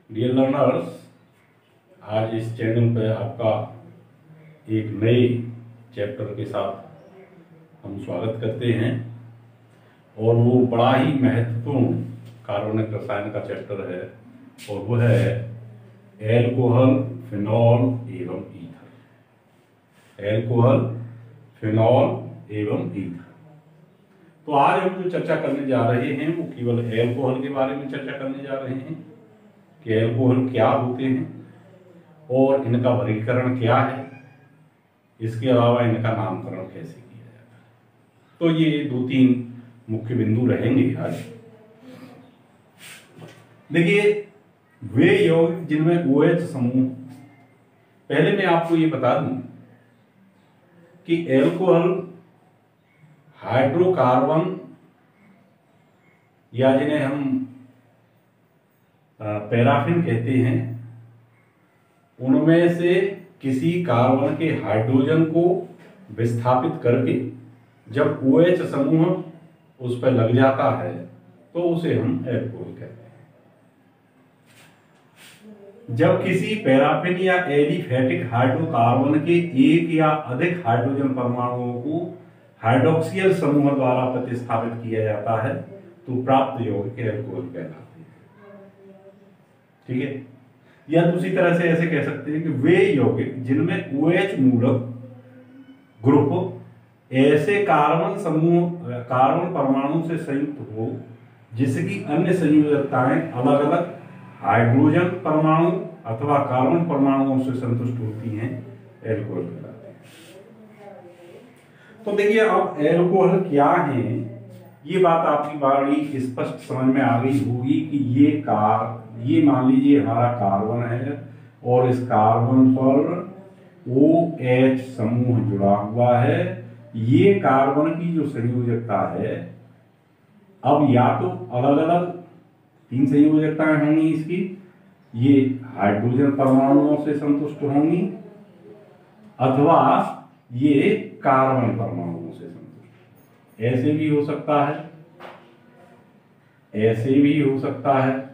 Dear learners, आज इस channel पर आपका एक नए चैप्टर के साथ हम स्वागत करते हैं और वो बड़ा ही महत्वपूर्ण कार्बनिक रसायन का चैप्टर है और वो है एल्कोहल, फिनॉल एवं ईथर। एल्कोहल, फिनॉल एवं ईथर। तो आज हम जो चर्चा करने जा रहे हैं वो केवल एल्कोहल के बारे में चर्चा करने जा रहे हैं कि एल्कोहल क्या होते हैं और इनका वर्गीकरण क्या है, इसके अलावा इनका नामकरण कैसे किया जाता है। तो ये दो तीन मुख्य बिंदु रहेंगे आज। देखिए, वे यौगिक जिनमें OH समूह, पहले मैं आपको ये बता दूं कि एल्कोहल हाइड्रोकार्बन या जिन्हें हम पैराफिन कहते हैं, उनमें से किसी कार्बन के हाइड्रोजन को विस्थापित करके जब OH समूह उस पर लग जाता है तो उसे हम एल्कोहल कहते हैं। जब किसी पैराफिन या एलिफैटिक हाइड्रोकार्बन के एक या अधिक हाइड्रोजन परमाणुओं को हाइड्रोक्सियल समूह द्वारा प्रतिस्थापित किया जाता है तो प्राप्त यौगिक एल्कोहल कहलाते हैं। ठीक है, या दूसरी तरह से ऐसे कह सकते हैं कि वे यौगिक जिनमें OH मूलक ग्रुप ऐसे कार्बन परमाणु से संयुक्त हो जिसकी अन्य संयोजकताएं अलग अलग हाइड्रोजन परमाणु अथवा कार्बन परमाणुओं से संतुष्ट होती हैं, एल्कोहल कहलाते हैं। तो देखिए, अब एल्कोहल क्या है, ये बात आपकी बड़ी स्पष्ट समझ में आ गई होगी कि ये मान लीजिए हमारा कार्बन है और इस कार्बन पर OH समूह जुड़ा हुआ है। ये कार्बन की जो संयोजकता है, अब या तो अलग अलग तीन संयोजकताएं होंगी इसकी, ये हाइड्रोजन परमाणुओं से संतुष्ट होंगी अथवा ये कार्बन परमाणुओं से संतुष्ट। ऐसे भी हो सकता है, ऐसे भी हो सकता है,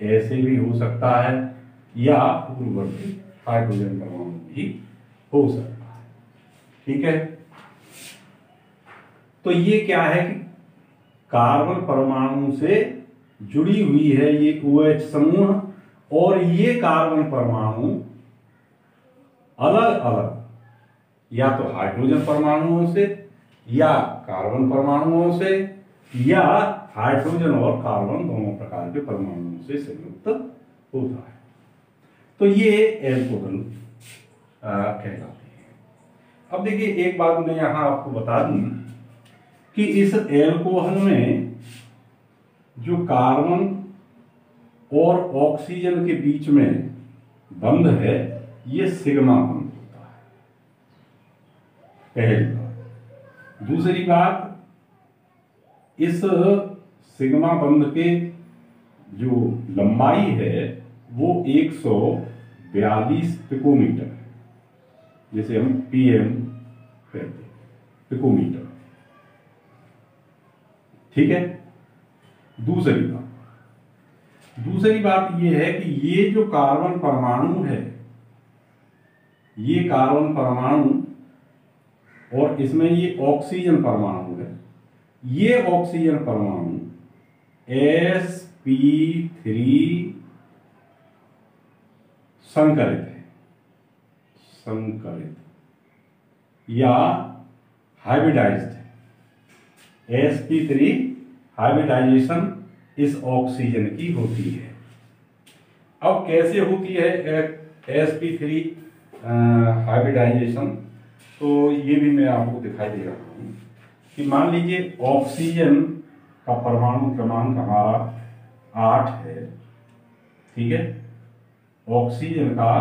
ऐसे भी हो सकता है, या पूर्ववर्ती हाइड्रोजन परमाणु भी हो सकता है। ठीक है, तो ये क्या है कि कार्बन परमाणु से जुड़ी हुई है ये OH समूह, और ये कार्बन परमाणु अलग अलग या तो हाइड्रोजन परमाणुओं से या कार्बन परमाणुओं से या हाइड्रोजन और कार्बन दोनों प्रकार के परमाणुओं से संयुक्त होता है। तो ये एल्कोहल कहलाते हैं। अब देखिए, एक बात मैं यहां आपको बता दूं कि इस एल्कोहल में जो कार्बन और ऑक्सीजन के बीच में बंध है, ये सिग्मा बंध होता है, पहली बात। दूसरी बात, इस सिग्मा बंध के जो लंबाई है वो 142 पिकोमीटर है, जिसे हम PM कहते हैं, पिकोमीटर। ठीक है। दूसरी बात यह है कि ये जो कार्बन परमाणु है, ये कार्बन परमाणु और इसमें ये ऑक्सीजन परमाणु है, ये ऑक्सीजन परमाणु sp3 संकरित है, संकरित या हाइब्रिडाइज्ड है। sp3 हाइब्रिडाइजेशन इस ऑक्सीजन की होती है। अब कैसे होती है sp3 हाइब्रिडाइजेशन, तो ये भी मैं आपको दिखाई दे रहा हूं कि मान लीजिए ऑक्सीजन का परमाणु क्रमांक हमारा 8 है। ठीक है, ऑक्सीजन का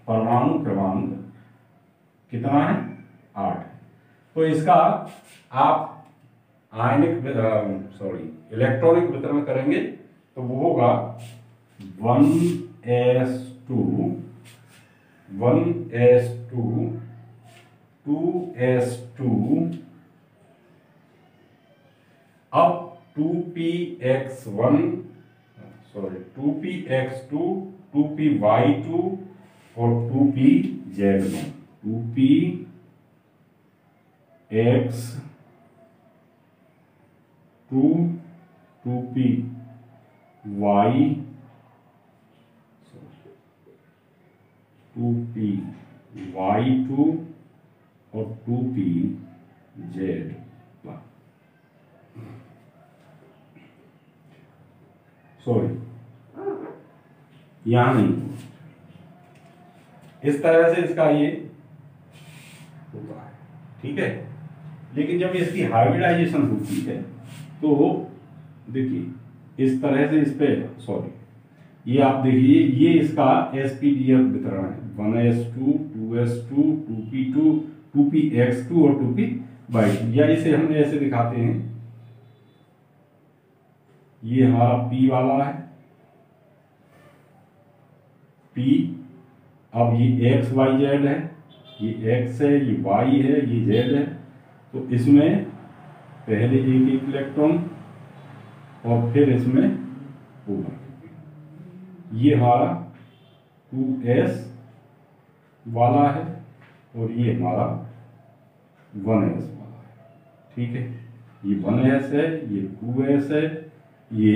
परमाणु क्रमांक कितना है? 8 है। तो इसका आप इलेक्ट्रॉनिक वितरण करेंगे तो वो होगा 1s2 2s2 अब 2px1 सॉरी 2px2 2py2 और 2pz1 2px2 2py 2py2 और 2pz1 सॉरी यहां नहीं, इस तरह से इसका ये होता है, ठीक है। लेकिन जब इसकी हाइब्रिडाइजेशन होती है तो देखिए इस तरह से इस पे सॉरी ये आप देखिए ये इसका sp-df वितरण है 1s2 2s2 2p2 2px2 और 2py2, या इसे हम ऐसे दिखाते हैं, ये हमारा p वाला है p, अब ये x y z है, ये x है, ये y है, ये z है, तो इसमें पहले एक इलेक्ट्रॉन और फिर इसमें होगा, ये हमारा 2s वाला है और ये हमारा 1s वाला है, ठीक है। ये 1s है, ये 2s है, ये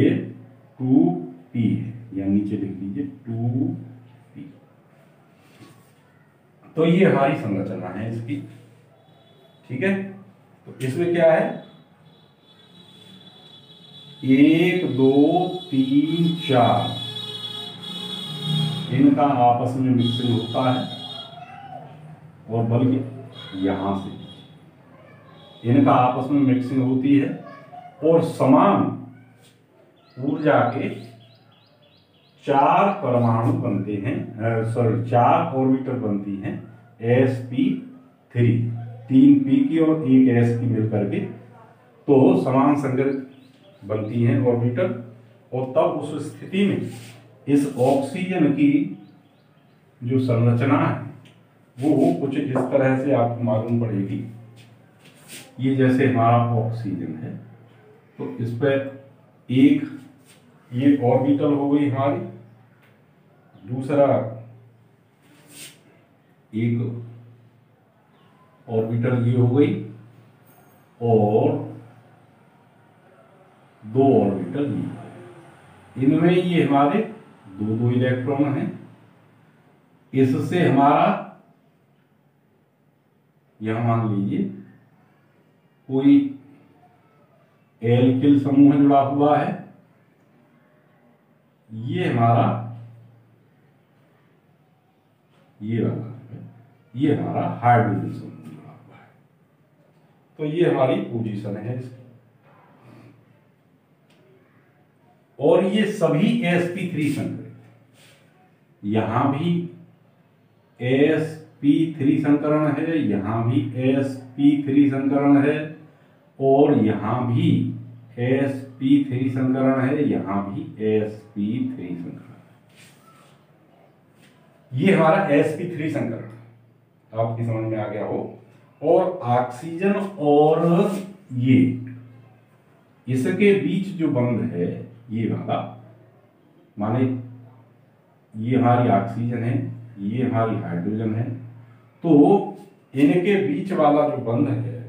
2p है, या नीचे लिख लीजिए 2p। तो ये हमारी संरचना है इसकी, ठीक है। तो इसमें क्या है 1 2 3 4 इनका आपस में मिक्सिंग होता है, और बल्कि यहां से इनका आपस में मिक्सिंग होती है और समान ऊर्जा के 4 परमाणु बनते हैं, सॉरी 4 ऑर्बिटल बनती हैं sp3, 3 p की और 1 s की मिलकर के, तो समान संगत बनती हैं ऑर्बिटल। और तब उस स्थिति में इस ऑक्सीजन की जो संरचना है वो कुछ इस तरह से आपको मालूम पड़ेगी। ये जैसे हमारा ऑक्सीजन है तो इस पर एक ये ऑर्बिटल हो गई हमारी, दूसरा एक ऑर्बिटल ये हो गई, और 2 ऑर्बिटल ये, इनमें ये हमारे 2 इलेक्ट्रॉन हैं। इससे हमारा यहां मान लीजिए कोई एल्किल समूह जुड़ा हुआ है, ये हमारा ये वाला है, ये हमारा हाइड्रोजन समूह जुड़ा हुआ है। तो ये हमारी पोजीशन है इसकी, और ये सभी sp3 संकरित, यहां भी sp3 संकरण है, यहां भी sp3 संकरण है, और यहां भी sp3 संकरण है, यहां भी sp3 संकरण है। ये हमारा sp3 संकरण आपकी समझ में आ गया हो। और ऑक्सीजन और ये इसके बीच जो बंध है ये वाला, माने ये हमारी ऑक्सीजन है, ये हमारी हाइड्रोजन है, तो इनके बीच वाला जो बंध है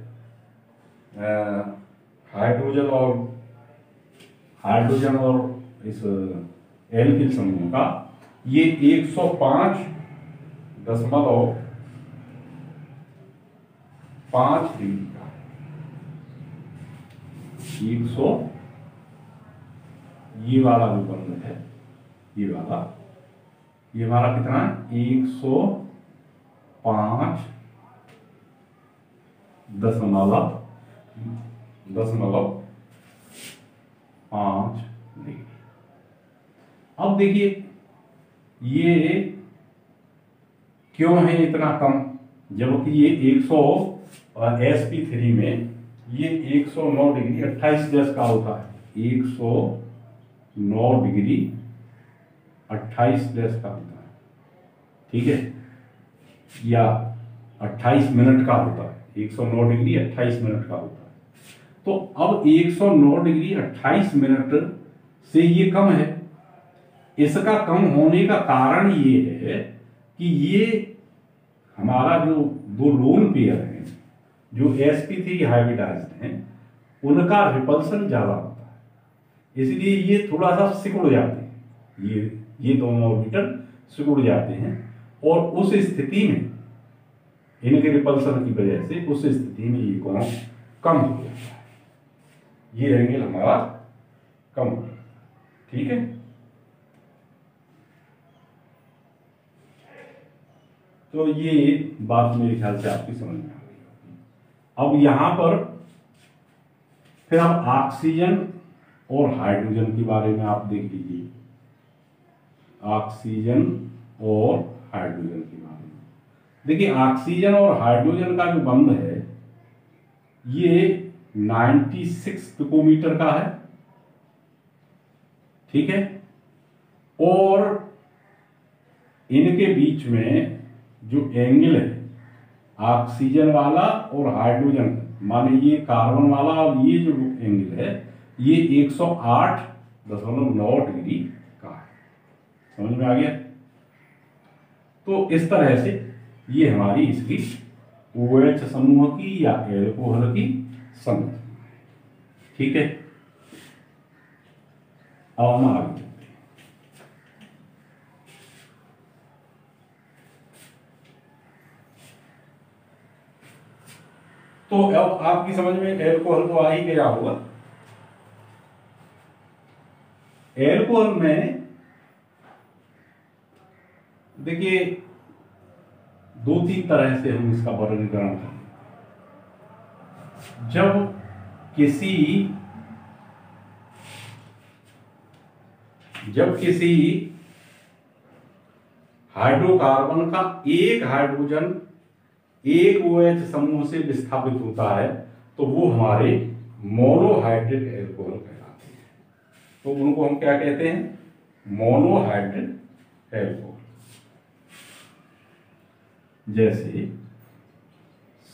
हाइड्रोजन और इस एल्किल समूह का, ये 105.5 डिग्री का, 100 ये वाला जो बंध है ये वाला, ये हमारा कितना है 105.5 डिग्री। अब देखिए ये क्यों है इतना कम, जबकि ये 100 sp3 में ये 109 डिग्री 28 गैस का होता है, 109 डिग्री 28 गैस का होता है, ठीक है, या 28 मिनट का होता है, 109 डिग्री 28 मिनट का होता है। तो अब 109 डिग्री 28 मिनट से ये कम है, इसका कम होने का कारण ये है कि ये हमारा जो दो लोन पेयर हैं जो sp3 हाइब्रिडाइज्ड हैं उनका रिपल्सन ज्यादा होता है, इसलिए ये थोड़ा सा सिकुड़ जाते हैं, ये दोनों ऑर्बिटल सिकुड़ जाते हैं और उस स्थिति में इनके रिपल्सन की वजह से उस स्थिति में ये कोण कम हो जाता है, ये एंगल हमारा कम हो जाता है। ठीक है, तो ये बात मेरे ख्याल से आपकी समझ में आ गई। अब यहां पर फिर हम ऑक्सीजन और हाइड्रोजन के बारे में आप देख लीजिए, ऑक्सीजन और हाइड्रोजन के बारे में देखिए। ऑक्सीजन और हाइड्रोजन का जो बंध है ये 96 पिकोमीटर का है, ठीक है, और इनके बीच में जो एंगल है ऑक्सीजन वाला और हाइड्रोजन, माने ये कार्बन वाला और ये जो एंगल है ये 108.9 डिग्री का है, समझ में आ गया। तो इस तरह से ये हमारी इसकी OH समूह की या एल्कोहल की संरचना है। ठीक है, अब हम आगे चलते हैं। तो अब आपकी समझ में एल्कोहल तो आ ही गया होगा। एल्कोहल में देखिए 2-3 तरह से हम इसका वर्गीकरण करें। जब किसी हाइड्रोकार्बन का एक हाइड्रोजन एक OH समूह से विस्थापित होता है तो वो हमारे मोनोहाइड्रिक एल्कोहल कहलाते हैं। तो उनको हम क्या कहते हैं? Monohydric alcohol. जैसे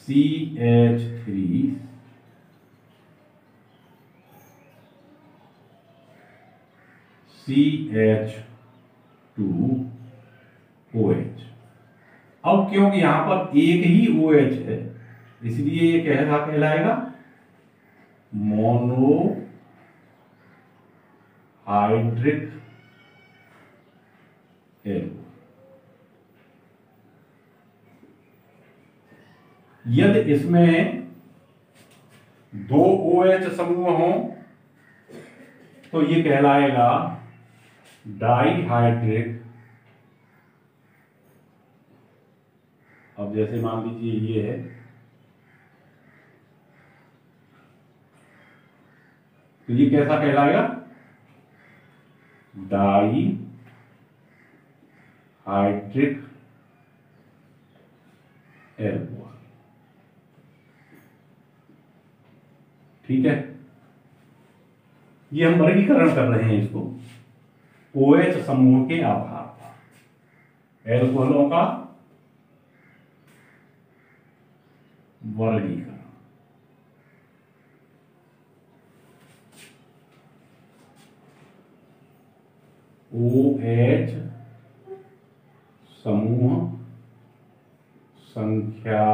CH3 CH2OH। अब क्योंकि यहां पर एक ही OH है इसलिए ये कहलाएगा मोनोहाइड्रिक एल्कोहल। यदि इसमें 2 OH समूह हों तो ये कहलाएगा डाइहाइड्रिक। अब जैसे मान लीजिए ये है तो ये कैसा कहलाएगा? Dihydric alcohol. ठीक है, ये हम वर्गीकरण कर रहे हैं इसको OH समूह के आधार पर, एल्कोहलों का वर्गीकरण। OH समूह संख्या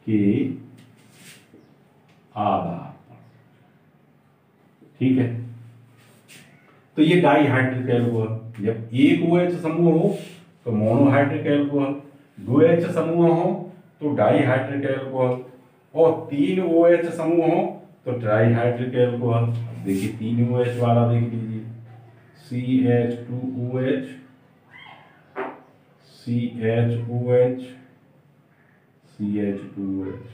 के आधार पर। ठीक है, तो ये डाइहाइड्रिक एल्कोहल। जब एक OH समूह हो तो मोनोहाइड्रिक एल्कोहल, 2 H समूह हो तो डाइहाइड्रिक एल्कोहल, और 3 OH समूह हो तो ट्राइहाइड्रिक एल्कोहल। देखिए 3 OH वाला देख लीजिए, CH2OH, CHOH, CH2OH।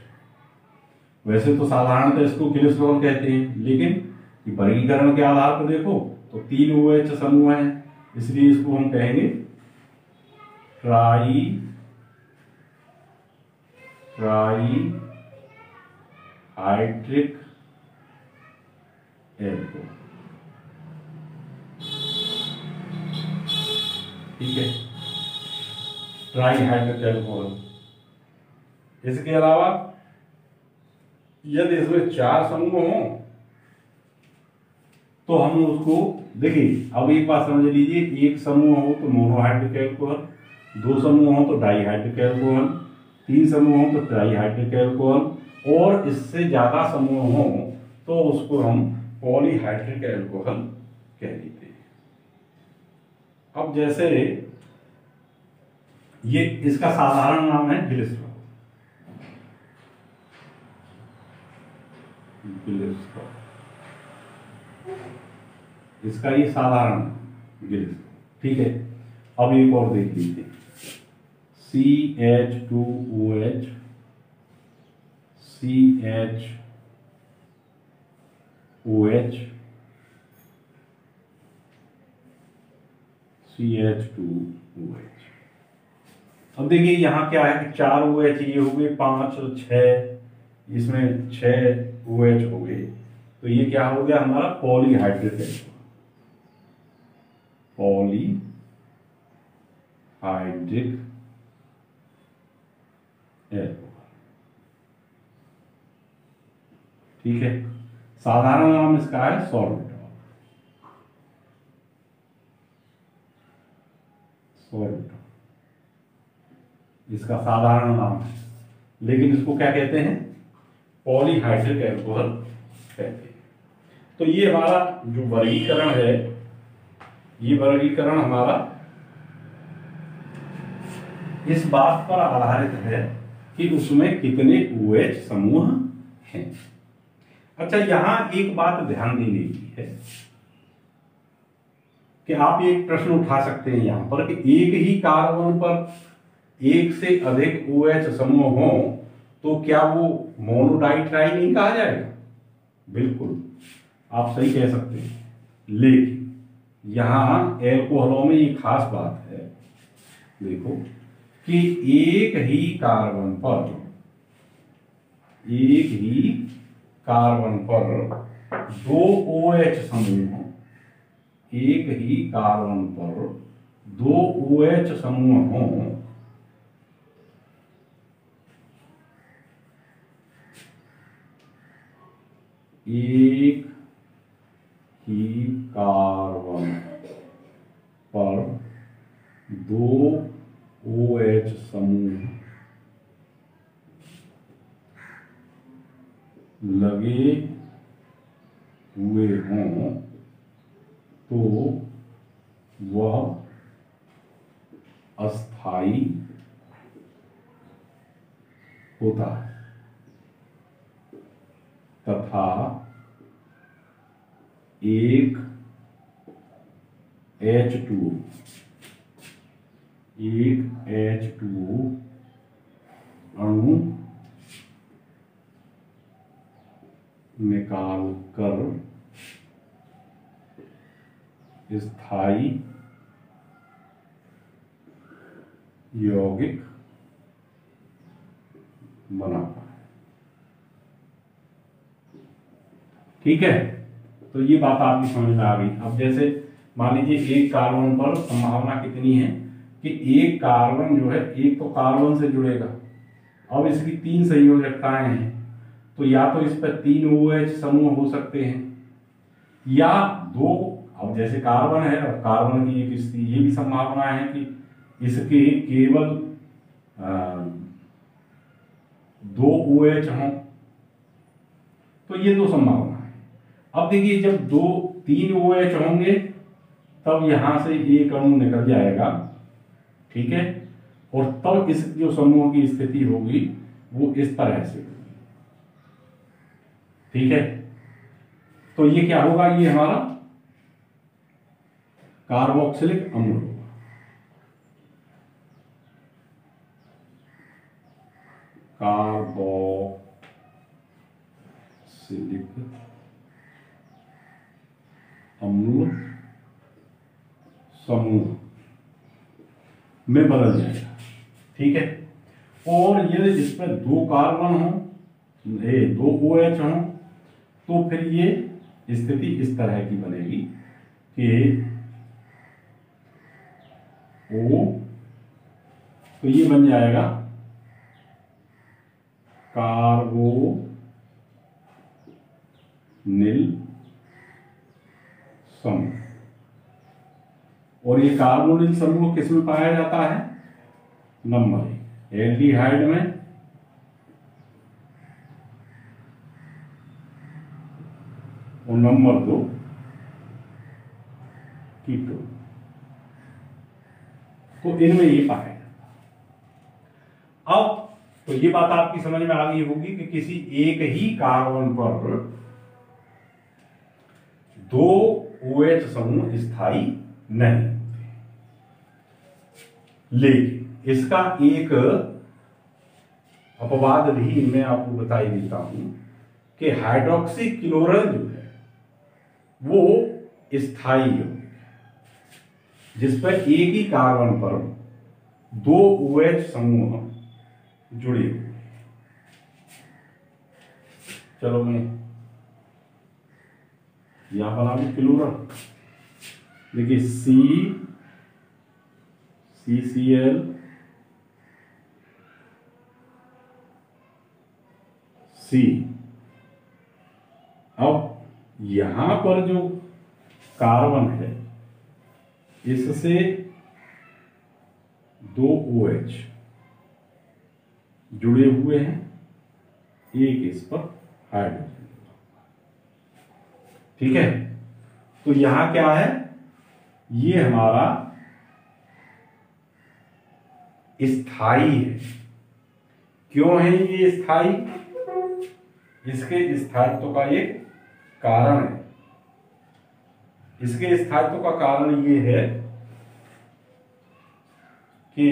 वैसे तो साधारणतः इसको ग्लिसरॉल कहते हैं, लेकिन वर्गीकरण के आधार पर देखो तो 3 OH समूह हैं इसलिए इसको हम कहेंगे ट्राइहाइड्रिक एल्कोहल। ठीक है, ट्राइहाइड्रिक एल्कोहल। इसके अलावा यदि इसमें 4 समूह हों तो हम उसको देखिए, अब एक बात समझ लीजिए, एक समूह हो तो मोनोहाइड्रिक एल्कोहल, दो समूह हो तो डाईहाइड्रिक एल्कोहल, तीन समूह हो तो ट्राईहाइड्रिक एल्कोहल, और इससे ज्यादा समूह हो तो उसको हम पॉलीहाइड्रिक एल्कोहल कह देते हैं। अब जैसे ये इसका साधारण नाम है ग्लिसरॉल। इसका ये साधारण ग्लिसरॉल, ठीक है। अब एक और देख लीजिए, CH2OH, CHOH, CH2OH। अब देखिए यहाँ क्या है कि 4 OH ये हो गए, 5 और 6, इसमें 6 OH हो गए, तो ये क्या हो गया हमारा पॉलीहाइड्रिक एल्कोहल, पॉलीहाइड्रिक एल्कोहल, ठीक है। साधारण नाम इसका है सॉर्बिटॉल, इसका साधारण नाम है, लेकिन इसको क्या कहते हैं, पॉलीहाइड्रिक एल्कोहल कहते हैं। तो ये हमारा जो वर्गीकरण है, ये वर्गीकरण हमारा इस बात पर आधारित है कि उसमें कितने OH समूह हैं। अच्छा, यहां एक बात ध्यान देने की है कि आप एक प्रश्न उठा सकते हैं यहां पर कि एक ही कार्बन पर एक से अधिक OH समूह हो तो क्या वो मोनोडाइट्राई नहीं कहा जाएगा? बिल्कुल, आप सही कह सकते हैं, लेकिन यहां एल्कोहलों में एक खास बात है, देखो कि एक ही कार्बन पर दो OH समूह, एक ही कार्बन पर दो OH समूह हों एक ही कार्बन पर दो OH समूह लगे हुए हों तो वह अस्थाई होता है तथा एक H2 अणु निकालकर स्थायी यौगिक बनाता है। ठीक है, तो ये बात आपकी समझ में आ गई। अब जैसे मान लीजिए एक कार्बन पर संभावना कितनी है कि एक कार्बन जो है, एक तो कार्बन से जुड़ेगा, अब इसकी 3 संयोजकताएं हैं, तो या तो इस पर 3 OH समूह हो सकते हैं या 2। अब जैसे कार्बन है, और कार्बन की एक स्थिति ये भी संभावना है कि इसके केवल 2 OH हों, तो ये तो संभावना है। अब देखिए जब 3 OH होंगे तब यहां से एक अणु निकल जाएगा, ठीक है, और तब इस जो समूह की स्थिति होगी वो इस तरह से होगी, ठीक है। तो ये क्या होगा, ये हमारा कार्बोक्सिलिक अम्ल होगा, कार्बोक्सिलिक अम्ल समूह में बदल जाएगा, ठीक है। और यदि इस पर 2 कार्बन हो, 2 OH हो, तो फिर ये स्थिति इस तरह की बनेगी कि O, तो ये बन जाएगा कार्बोनिल समूह। और ये कार्बोनिल समूह किस में पाया जाता है? नंबर 1 एल्डिहाइड में, और नंबर 2 कीटोन। तो इनमें ये पाया। अब तो ये बात आपकी समझ में आ गई होगी कि किसी एक ही कार्बन पर 2 OH समूह स्थायी नहीं, लेकिन इसका एक अपवाद भी मैं आपको बता ही देता हूं कि हाइड्रोक्सी क्लोरल जो है वो स्थायी है, जिस पर एक ही कार्बन पर 2 OH समूह जुड़े हुए। चलो मैं यहां बना लू क्लोरल। देखिए CCl C। अब यहां पर जो कार्बन है इससे 2 OH जुड़े हुए हैं, एक इस पर हाइड्रोजन। ठीक है, तो यहां क्या है? ये हमारा स्थाई है। क्यों है ये स्थाई? इसके स्थायित्व का एक कारण है। इसके स्थायित्व का कारण ये है कि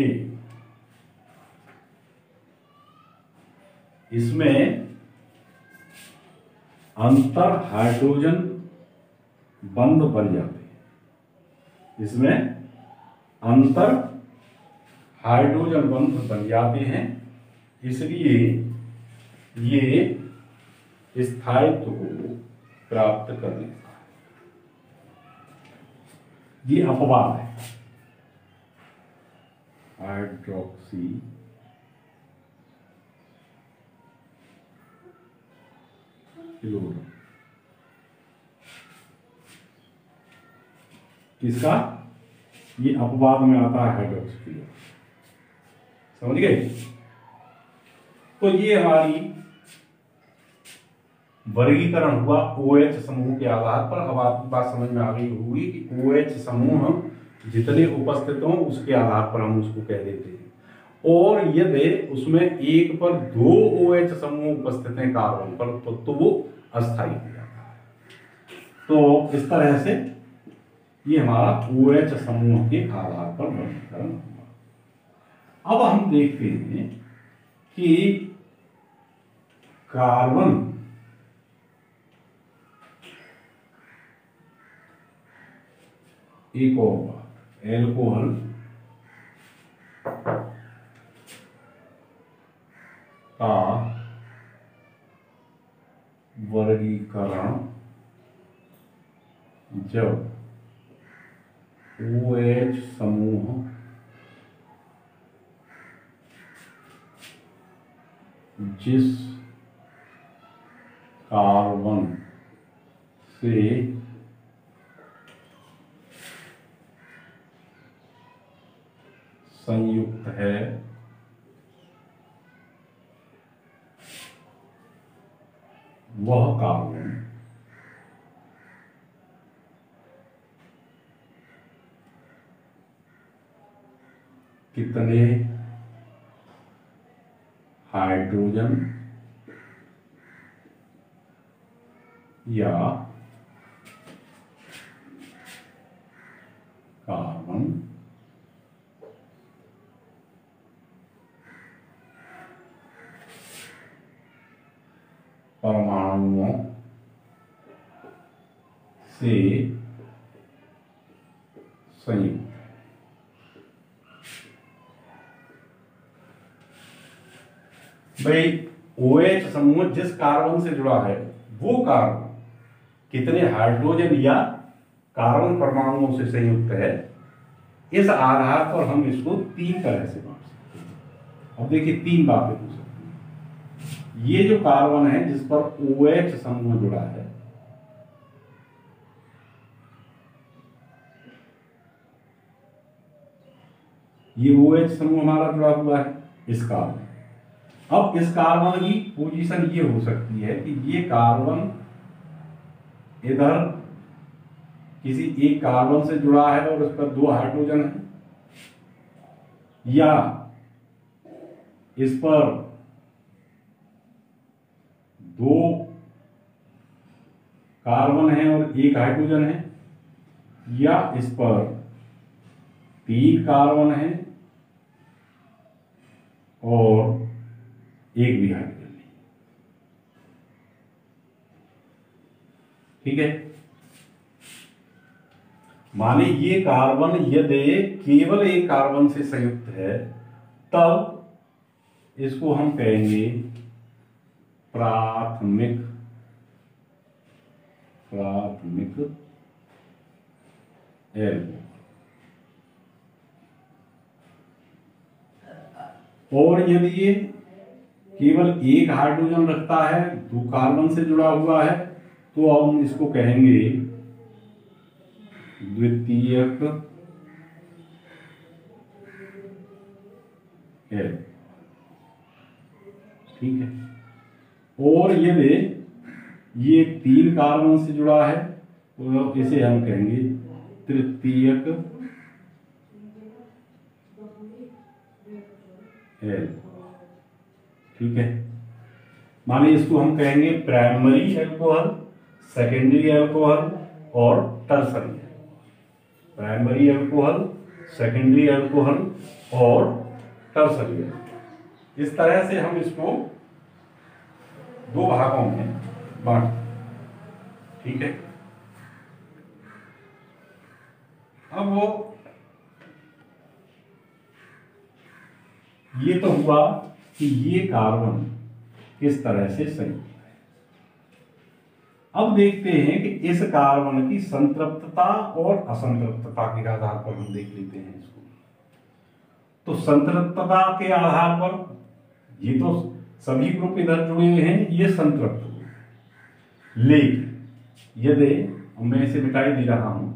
इसमें अंतर हाइड्रोजन बंध बन जाते हैं। इसमें अंतर हाइड्रोजन बंध बन जाते हैं, इसलिए ये स्थायित्व को प्राप्त करने का ये अपवाद है। हाइड्रोक्सी क्लोरल किसका? ये अपवाद में आता है हाइड्रोक्सी क्लोरल। समझ गए? तो ये हमारी वर्गीकरण हुआ OH समूह के आधार पर। अब आपकी बात समझ में आ गई होगी कि OH समूह जितने उपस्थित हों उसके आधार पर हम उसको कह देते हैं। और यदि उसमें एक पर 2 OH समूह उपस्थित हैं कार्बन पर तो वो अस्थायी हो जाता है। तो इस तरह से ये हमारा OH समूह के आधार पर वर्गीकरण हुआ। अब हम देखते हैं कि कार्बन एक और बात, एल्कोहल का वर्गीकरण जब OH समूह जिस कार्बन से संयुक्त है वह कार्बन कितने हाइड्रोजन या कार्बन परमाणुओं से संयुक्त। भाई OH समूह जिस कार्बन से जुड़ा है वो कार्बन कितने हाइड्रोजन या कार्बन परमाणुओं से संयुक्त है, इस आधार पर हम इसको 3 तरह से बांट सकते हैं। अब देखिए 3 बातें हो सकती हैं। ये जो कार्बन है जिस पर OH समूह जुड़ा है ये OH समूह हमारा जुड़ा हुआ है इस कार्बन। अब इस कार्बन की पोजीशन ये हो सकती है कि ये कार्बन इधर किसी एक कार्बन से जुड़ा है और उस पर 2 हाइड्रोजन है, या इस पर 2 कार्बन है और 1 हाइड्रोजन है, या इस पर 3 कार्बन है और 1 भी हाइड्रोजन नहीं। ठीक है, माने ये कार्बन यदि केवल एक कार्बन से संयुक्त है तब इसको हम कहेंगे प्राथमिक एल्कोहल। और यदि ये केवल एक हाइड्रोजन रखता है, 2 कार्बन से जुड़ा हुआ है, तो हम इसको कहेंगे द्वितीयक एल्कोहल। ठीक है, और यदि ये 3 कार्बन से जुड़ा है तो इसे हम कहेंगे तृतीयक एल्कोहल। ठीक है, माने इसको हम कहेंगे प्राइमरी एल्कोहल, सेकेंडरी एल्कोहल और tertiary. Primary alcohol, secondary alcohol और टर्सरी। इस तरह से हम इसको 2 भागों में बांट। ठीक है, अब वो ये तो हुआ कि ये कार्बन किस तरह से संयुक्त है। अब देखते हैं कि इस कार्बन की संतृप्तता और असंतृप्तता के आधार पर हम देख लेते हैं इसको। तो संतृप्तता के आधार पर ये तो सभी ग्रुप इधर जुड़े हुए हैं, ये संतृप्त हुए। लेकिन यदि मैं इसे मिटाई दे रहा हूं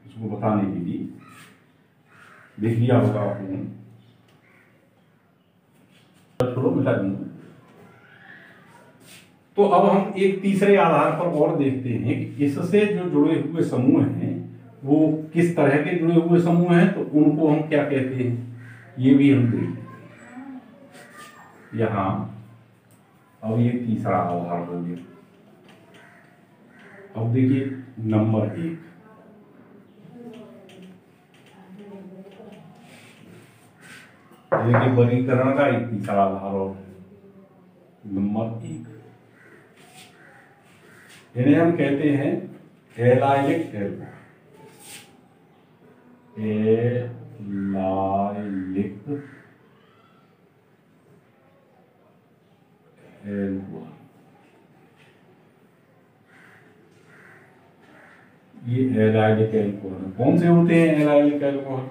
इसको बताने के लिए, देख लिया होगा आपने, छोड़ो मिटा दूंगा। तो अब हम एक तीसरे आधार पर और देखते हैं कि इससे जो जुड़े हुए समूह हैं वो किस तरह के जुड़े हुए समूह हैं, तो उनको हम क्या कहते हैं, ये भी हम देखेंगे यहां। अब ये तीसरा आधार हो गया। अब देखिए नंबर 1, देखिए वर्गीकरण का एक तीसरा आधार और नंबर 1, इन्हें हम कहते हैं एलाइलिक एल्कोहल। एलाइलिक एल्कोहल, ये एलाइलिक एल्कोहल कौन से होते हैं? एलाइलिक एल्कोहल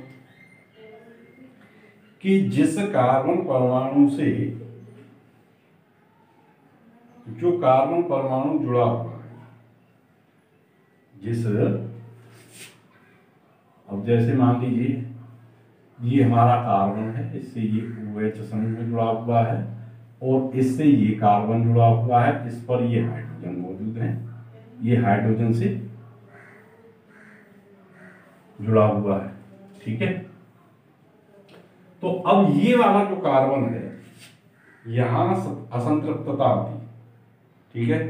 कि जिस कार्बन परमाणु से जो कार्बन परमाणु जुड़ा हुआ है, जिस, अब जैसे मान लीजिए ये हमारा कार्बन है, इससे ये OH समूह में जुड़ा हुआ है और इससे ये कार्बन जुड़ा हुआ है, इस पर ये हाइड्रोजन मौजूद है, ये हाइड्रोजन से जुड़ा हुआ है। ठीक है, तो अब ये वाला जो कार्बन है यहां असंतृप्तता आती। ठीक है,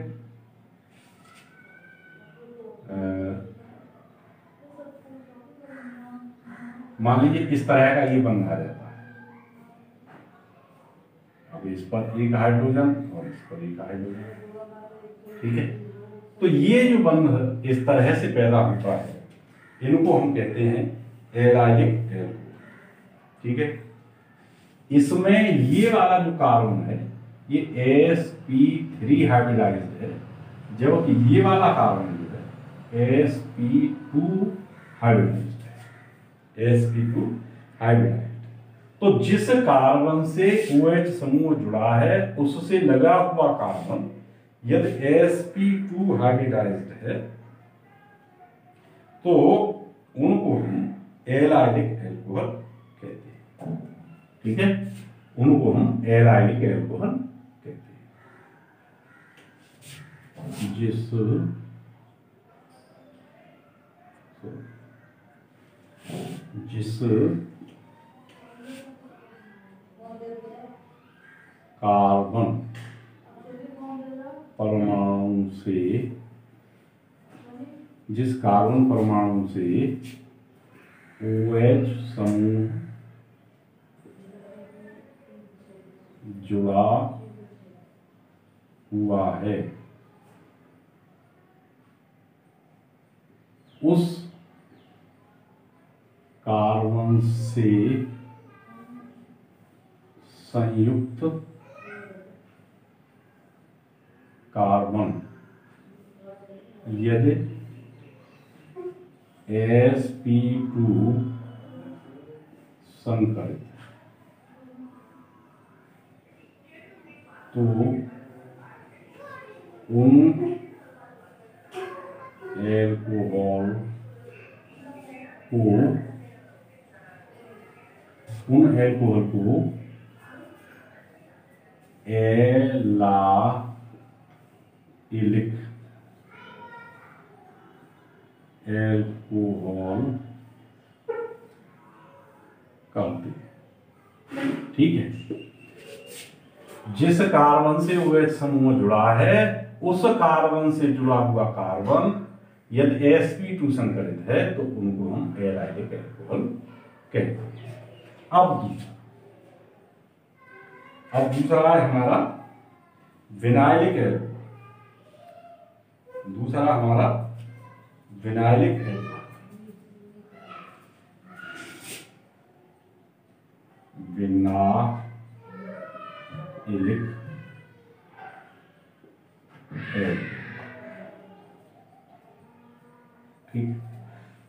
मान लीजिए इस तरह का ये बंध आ जाता है। अब इस पर 1 हाइड्रोजन और इस पर 1 हाइड्रोजन। ठीक है, तो ये जो बंध इस तरह से पैदा होता है इनको हम कहते हैं एलाइलिक एल्कोहल। ठीक है, इसमें ये वाला जो कार्बन है ये sp3 हाइब्रिडाइज्ड है, जबकि ये वाला कार्बन जो है sp2 हाइब्रिडाइज्ड है। sp2 hybridised. तो जिस कार्बन से OH समूह जुड़ा है उससे लगा हुआ कार्बन यदि sp2 हाइब्रिडाइज्ड है तो उनको हम एलाइलिक एल्कोहल कहते हैं। ठीक है, उनको हम एराइलिक एल्कोहल कहते हैं। जिस कार्बन परमाणु से OH समूह जुड़ा हुआ है, उस कार्बन से संयुक्त कार्बन यदि sp2 संकरित तो उन एल्कोहल को एलाइलिक एल्कोहल कहते हैं। ठीक है, जिस कार्बन से OH समूह जुड़ा है, उस कार्बन से जुड़ा हुआ कार्बन यदि sp2 संकरित है तो उनको हम एलाइलिक एल्कोहल कहते हैं। अब दूसरा है हमारा विनाइलिक एल्कोहल। विनाइलिक ठीक।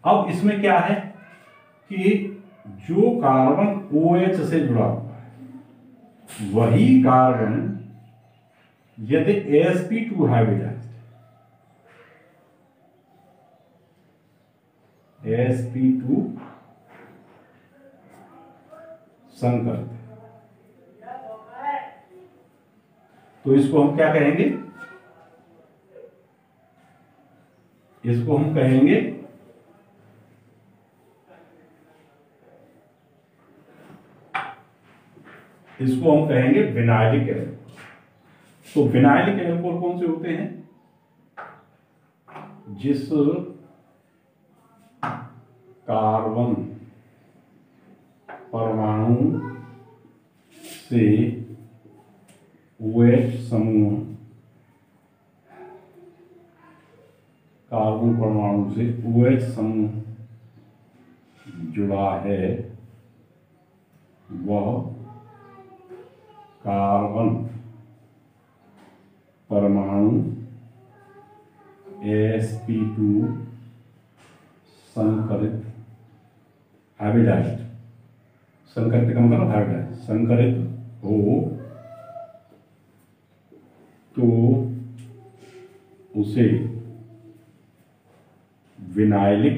अब इसमें क्या है कि जो कार्बन OH से जुड़ा हुआ है वही कार्बन यदि sp2 हाइब्रिडाइज्ड sp2 संकरित तो इसको हम क्या कहेंगे? इसको हम कहेंगे विनाइलिक एल्कोहल। तो विनाइलिक एल्कोहल कौन से होते हैं? जिस कार्बन परमाणु से OH समूह जुड़ा है, वह कार्बन परमाणु sp2 संकरित हाइब्रिडाइज्ड, संकरित का मतलब हाइब्रिडाइज्ड, संकरित हो तो उसे विनाइलिक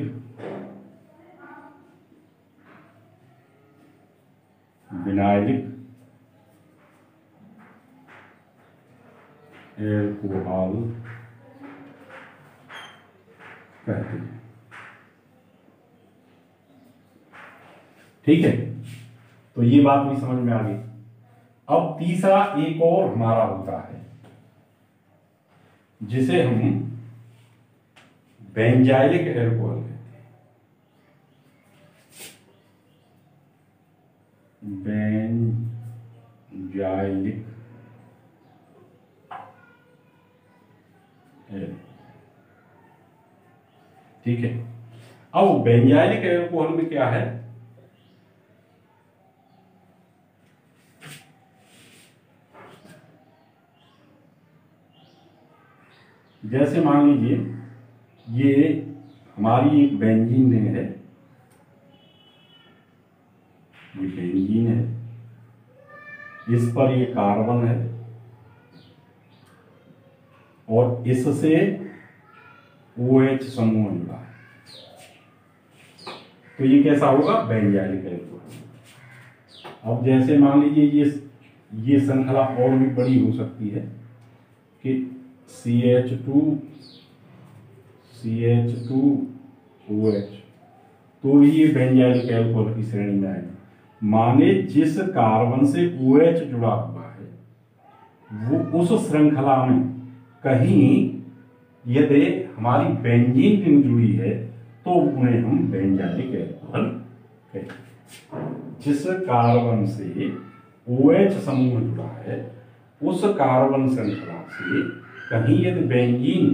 एल्कोहल कहते हैं। ठीक है, तो ये बात भी समझ में आ गई। अब तीसरा एक और हमारा होता है जिसे हम बेंजाइलिक एल्कोहल कहते हैं। बेंजाइलिक ठीक है, अब बेंजाइलिक एल्कोहल में क्या है? जैसे मान लीजिए ये हमारी एक बेंजीन है, ये बेंजीन है, इस पर ये कार्बन है और इससे OH समूह जुड़ा है, तो ये कैसा होगा? Benzylic alcohol. अब जैसे मान लीजिए ये श्रृंखला और भी बड़ी हो सकती है कि CH2OH, तो ये बेंजाइलिक अल्कोहल की श्रेणी में आएगा। माने जिस कार्बन से OH जुड़ा हुआ है वो उस श्रृंखला में कहीं यदि हमारी बेंजीन रिंग जुड़ी है तो उन्हें हम बेंजाइलिक अल्कोहल कहते हैं। जिस कार्बन से OH समूह जुड़ा है उस कार्बन श्रृंखला से कहीं यदि बेंजीन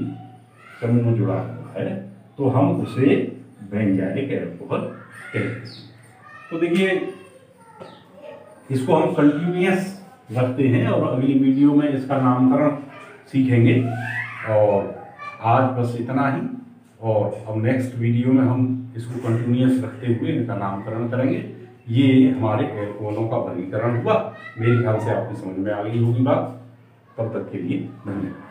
समूह जुड़ा हुआ है तो हम उसे बेंजाइलिक अल्कोहल कहते हैं। तो देखिए इसको हम कंटिन्यूअस रखते हैं और अगली वीडियो में इसका नामकरण सीखेंगे। और आज बस इतना ही, और अब नेक्स्ट वीडियो में हम इसको कंटिन्यूअस रखते हुए इनका नामकरण करेंगे। ये हमारे अल्कोहलों का वर्गीकरण हुआ। मेरे ख्याल से आपकी समझ में आ गई होगी बात। तब तक के लिए धन्यवाद।